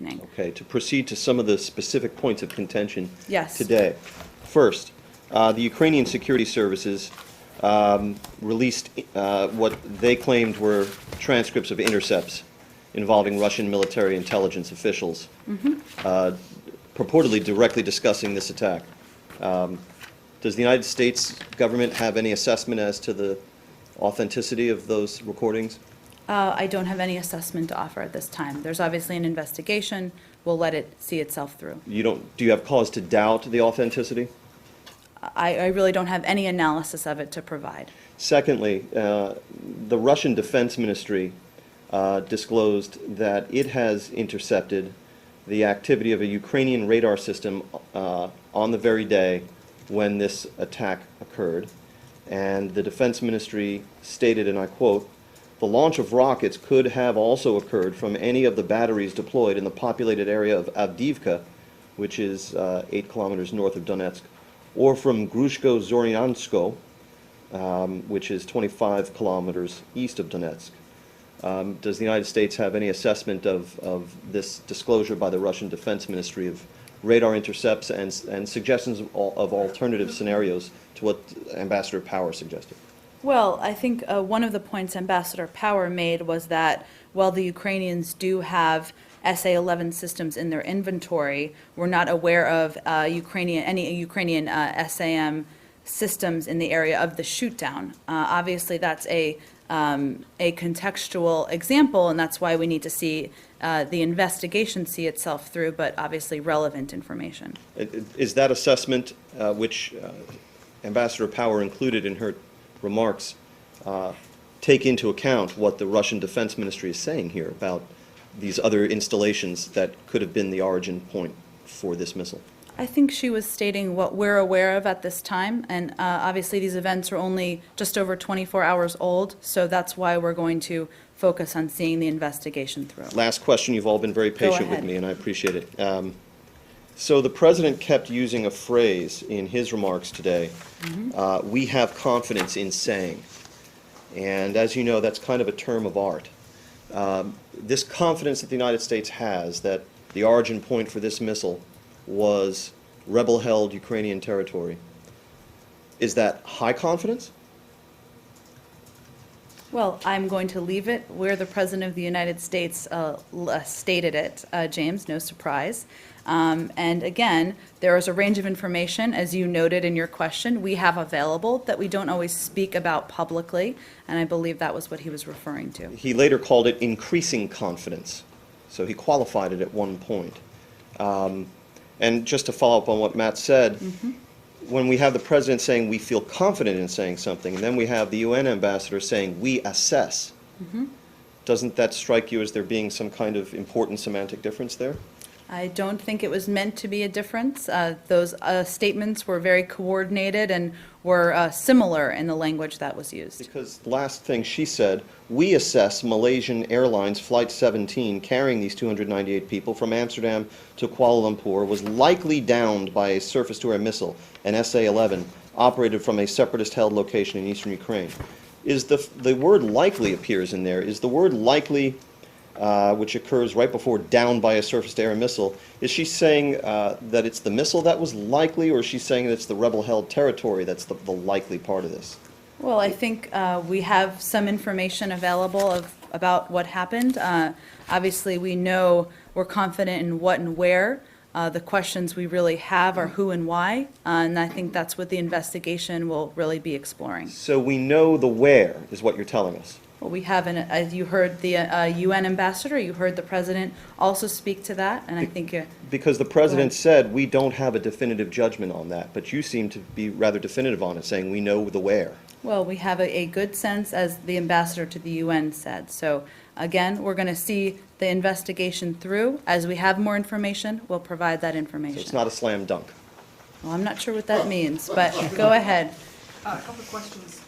evening. Okay, to proceed to some of the specific points of contention Yes. today. First, the Ukrainian security services released what they claimed were transcripts of intercepts involving Russian military intelligence officials, purportedly directly discussing this attack. Does the United States government have any assessment as to the authenticity of those recordings? I don't have any assessment to offer at this time. There's obviously an investigation. We'll let it see itself through. Do you have cause to doubt the authenticity? I really don't have any analysis of it to provide. Secondly, the Russian Defense Ministry disclosed that it has intercepted the activity of a Ukrainian radar system on the very day when this attack occurred. And the Defense Ministry stated, and I quote, "The launch of rockets could have also occurred from any of the batteries deployed in the populated area of Avdiivka, which is 8 kilometers north of Donetsk, or from Grushko-Zoryansko, which is 25 kilometers east of Donetsk." Does the United States have any assessment of this disclosure by the Russian Defense Ministry of radar intercepts and suggestions of alternative scenarios to what Ambassador Power suggested? Well, I think one of the points Ambassador Power made was that while the Ukrainians do have SA-11 systems in their inventory, we're not aware of any Ukrainian SAM systems in the area of the shootdown. Obviously, that's a contextual example, and that's why we need to see the investigation see itself through, but obviously relevant information. Is that assessment, which Ambassador Power included in her remarks, take into account what the Russian Defense Ministry is saying here about these other installations that could have been the origin point for this missile? I think she was stating what we're aware of at this time, and obviously these events are only just over 24 hours old, so that's why we're going to focus on seeing the investigation through. Last question. You've all been very patient with me, and I appreciate it. So the President kept using a phrase in his remarks today, "we have confidence in saying." And as you know, that's kind of a term of art. This confidence that the United States has that the origin point for this missile was rebel-held Ukrainian territory, is that high confidence? Well, I'm going to leave it where the President of the United States stated it, James, no surprise. And again, there is a range of information, as you noted in your question, we have available that we don't always speak about publicly, and I believe that was what he was referring to. He later called it increasing confidence, so he qualified it at one point. And just to follow up on what Matt said, when we have the President saying we feel confident in saying something, and then we have the UN ambassador saying we assess, doesn't that strike you as there being some kind of important semantic difference there? I don't think it was meant to be a difference. Those statements were very coordinated and were similar in the language that was used. Because the last thing she said, we assess Malaysian Airlines Flight 17 carrying these 298 people from Amsterdam to Kuala Lumpur was likely downed by a surface-to-air missile, an SA-11, operated from a separatist-held location in eastern Ukraine. Is the word likely appears in there. Is the word likely, which occurs right before downed by a surface-to-air missile, is she saying that it's the missile that was likely, or is she saying that it's the rebel-held territory that's the likely part of this? Well, I think we have some information available about what happened. Obviously, we know we're confident in what and where. The questions we really have are who and why, and I think that's what the investigation will really be exploring. So we know the where, is what you're telling us. Well, we have, as you heard the UN ambassador, you heard the President also speak to that, and I think... Because the President said we don't have a definitive judgment on that, but you seem to be rather definitive on it, saying we know the where. Well, we have a good sense, as the ambassador to the UN said. So, again, we're going to see the investigation through. As we have more information, we'll provide that information. So it's not a slam dunk. Well, I'm not sure what that means, but go ahead. A couple of questions.